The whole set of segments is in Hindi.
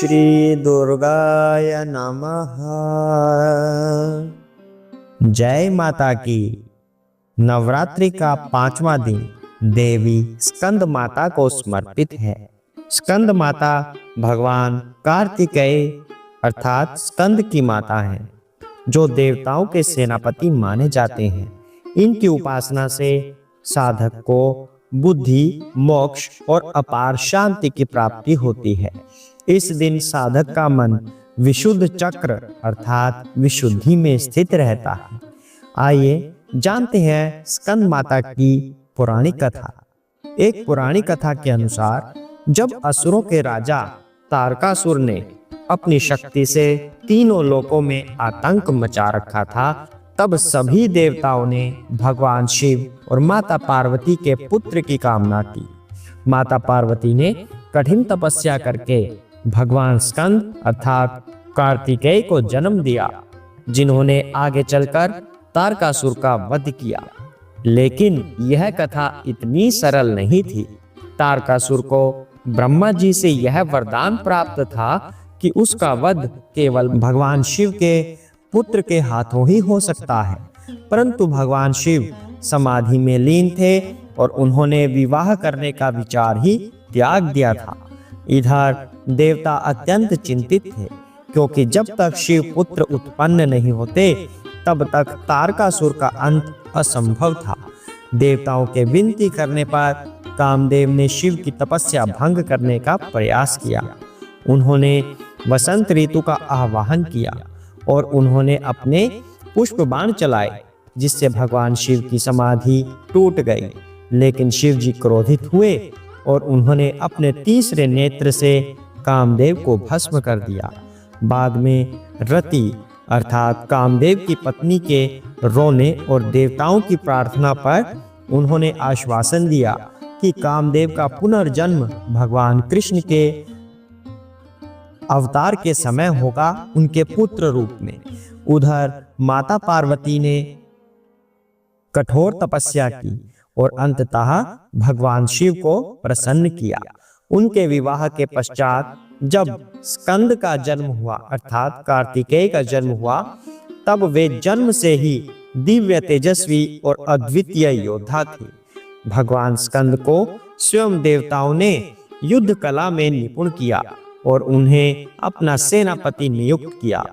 श्री दुर्गाय नमः। जय माता की। नवरात्रि का 5वां दिन देवी स्कंद माता को समर्पित है। स्कंद माता भगवान कार्तिकेय अर्थात स्कंद की माता है, जो देवताओं के सेनापति माने जाते हैं। इनकी उपासना से साधक को बुद्धि, मोक्ष और अपार शांति की प्राप्ति होती है। इस दिन साधक का मन विशुद्ध चक्र अर्थात विशुद्धि में स्थित रहता है। आइए जानते हैं स्कंद माता की पुरानी कथा। एक पुरानी कथा के अनुसार जब असुरों के राजा तारकासुर ने अपनी शक्ति से तीनों लोकों में आतंक मचा रखा था, तब सभी देवताओं ने भगवान शिव और माता पार्वती के पुत्र की कामना की। माता पार्वती ने कठिन तपस्या करके भगवान स्कंद अर्थात कार्तिकेय को जन्म दिया, जिन्होंने आगे चलकर तारकासुर का वध किया। लेकिन यह कथा इतनी सरल नहीं थी। तारकासुर को ब्रह्मा जी से यह वरदान प्राप्त था कि उसका वध केवल भगवान शिव के पुत्र के हाथों ही हो सकता है। परंतु भगवान शिव समाधि में लीन थे और उन्होंने विवाह करने का विचार ही त्याग दिया था। इधर देवता अत्यंत चिंतित थे, क्योंकि जब तक शिव पुत्र उत्पन्न नहीं होते तब तक तारकासुर का अंत असंभव था। देवताओं के विनती करने पर कामदेव ने शिव की तपस्या भंग करने का प्रयास किया। उन्होंने वसंत ऋतु का आह्वान किया और उन्होंने अपने पुष्प बाण चलाए, जिससे भगवान शिव की समाधि टूट गई। लेकिन शिव जी क्रोधित हुए और उन्होंने अपने तीसरे नेत्र से कामदेव को भस्म कर दिया। बाद में रति अर्थात कामदेव की पत्नी के रोने और देवताओं की प्रार्थना पर उन्होंने आश्वासन दिया कि कामदेव का पुनर्जन्म भगवान कृष्ण के अवतार के समय होगा, उनके पुत्र रूप में। उधर माता पार्वती ने कठोर तपस्या की और अंततः भगवान शिव को प्रसन्न किया। उनके विवाह के पश्चात जब स्कंद का जन्म हुआ अर्थात कार्तिकेय का जन्म हुआ, तब वे जन्म से ही दिव्य, तेजस्वी और अद्वितीय योद्धा थे। भगवान स्कंद को स्वयं देवताओं ने युद्ध कला में निपुण किया और उन्हें अपना सेनापति नियुक्त किया।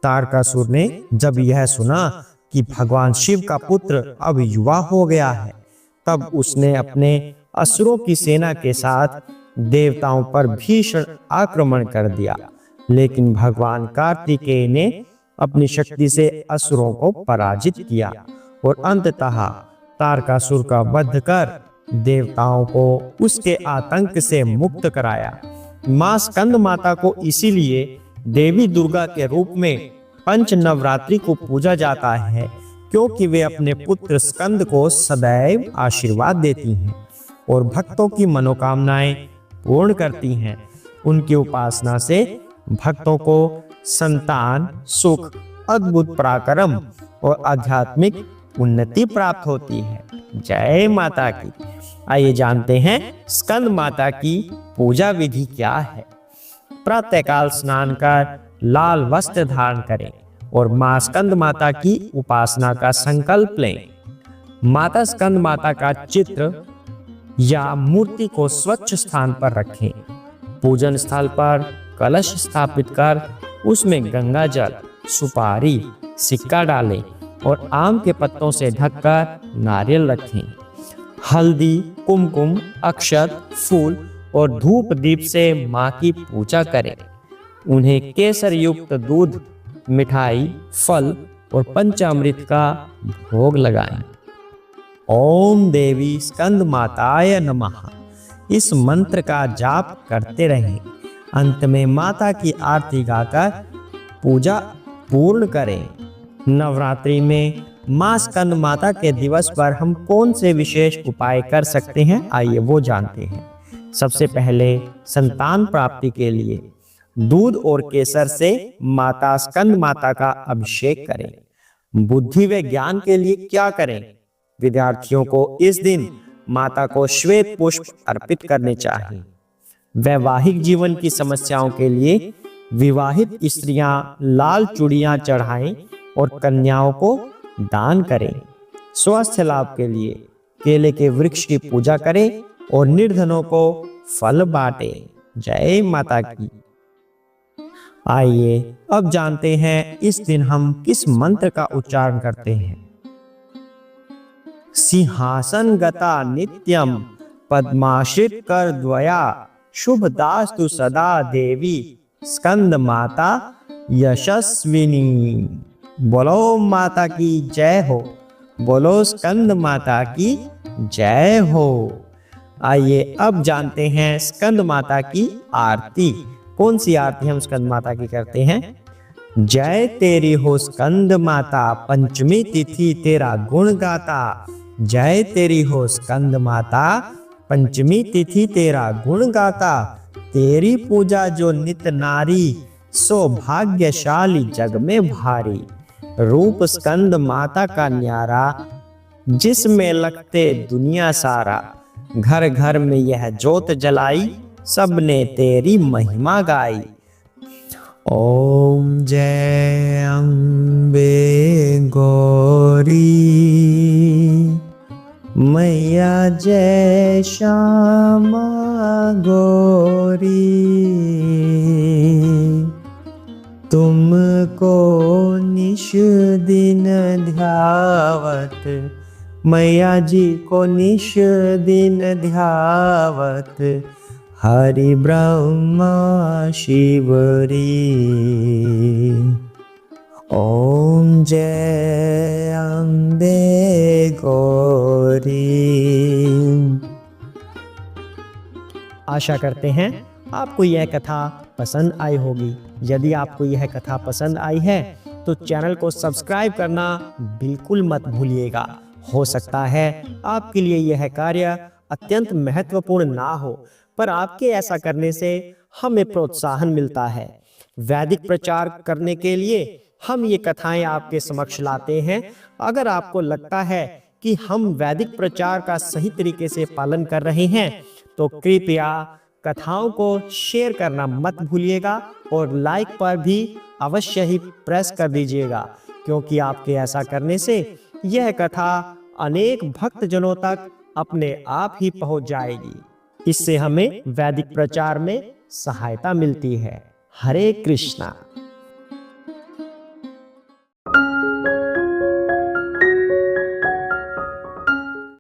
तारकासुर ने जब यह सुना कि भगवान शिव का पुत्र अब युवा हो गया है, तब उसने अपने असुरों की सेना के साथ देवताओं पर भीषण आक्रमण कर दिया। लेकिन भगवान कार्तिकेय ने अपनी शक्ति से असुरों को पराजित किया और अंततः तारकासुर का वध कर देवताओं को उसके आतंक से मुक्त कराया। मां स्कंद माता को इसीलिए देवी दुर्गा के रूप में पंच नवरात्रि को पूजा जाता है, क्योंकि वे अपने पुत्र स्कंद को सदैव आशीर्वाद देती हैं और भक्तों की मनोकामनाएं पूर्ण करती हैं। उनकी उपासना से भक्तों को संतान, सुख, अद्भुत पराक्रम और आध्यात्मिक उन्नति प्राप्त होती है। जय माता की। आइए जानते हैं स्कंद माता की पूजा विधि क्या है। प्रातःकाल स्नान कर लाल वस्त्र धारण करें और मां स्कंद माता की उपासना का संकल्प लें। माता स्कंद माता का चित्र या मूर्ति को स्वच्छ स्थान पर रखें। पूजन स्थल पर कलश स्थापित कर उसमें गंगा जल, सुपारी, सिक्का डालें और आम के पत्तों से ढककर नारियल रखें। हल्दी, कुमकुम, अक्षत, फूल और धूप दीप से मां की पूजा करें। उन्हें केसर युक्त दूध, मिठाई, फल और पंचामृत का भोग लगाएं। ओम देवी स्कंद माताय नमः इस मंत्र का जाप करते रहें। अंत में माता की आरती गाकर पूजा पूर्ण करें। नवरात्रि में मां स्कंद माता के दिवस पर हम कौन से विशेष उपाय कर सकते हैं, आइए वो जानते हैं। सबसे पहले संतान प्राप्ति के लिए दूध और केसर से माता स्कंद माता का अभिषेक करें। बुद्धि व ज्ञान के लिए क्या करें? विद्यार्थियों को इस दिन माता को श्वेत पुष्प अर्पित करने चाहिए। वैवाहिक जीवन की समस्याओं के लिए विवाहित स्त्रियां लाल चूड़ियां चढ़ाएं और कन्याओं को दान करें। स्वास्थ्य लाभ के लिए केले के वृक्ष की पूजा करें और निर्धनों को फल बांटें। जय माता की। आइए अब जानते हैं इस दिन हम किस मंत्र का उच्चारण करते हैं। सिंहासन गता नित्यम पद्माश्रित कर द्वया शुभदास्तु सदा देवी स्कंद माता यशस्विनी। बोलो माता की जय हो, बोलो स्कंद माता की जय हो। आइए अब जानते हैं स्कंद माता की आरती। कौन सी आरती हम स्कंद माता की करते हैं? जय तेरी हो स्कंद माता, पंचमी तिथि तेरा गुण गाता। जय तेरी हो स्कंद माता, पंचमी तिथि तेरा गुण गाता। तेरी पूजा जो नित नारी, सौभाग्यशाली जग में भारी। रूप स्कंद माता का न्यारा, जिसमें लगते दुनिया सारा। घर घर में यह जोत जलाई, सबने तेरी महिमा गाई। ओम जय अम्बे गौरी, मैया जय श्यामा गौरी। तुमको निश दिन ध्यावत, मैया जी को निश दिन ध्यावत। हरि ब्रह्मा शिवरी। ओम जय अम्बे गौरी। आशा करते हैं आपको यह कथा पसंद आई होगी। यदि आपको यह कथा पसंद आई है तो चैनल को सब्सक्राइब करना बिल्कुल मत भूलिएगा। हो सकता है आपके लिए यह कार्य अत्यंत महत्वपूर्ण ना हो, पर आपके ऐसा करने से हमें प्रोत्साहन मिलता है। वैदिक प्रचार करने के लिए हम ये कथाएं आपके समक्ष लाते हैं। अगर आपको लगता है कि हम वैदिक प्रचार का सही तरीके से पालन कर रहे हैं तो कृपया कथाओं को शेयर करना मत भूलिएगा और लाइक पर भी अवश्य ही प्रेस कर दीजिएगा, क्योंकि आपके ऐसा करने से यह कथा अनेक भक्तजनों तक अपने आप ही पहुंच जाएगी। इससे हमें वैदिक प्रचार में सहायता मिलती है। हरे कृष्णा।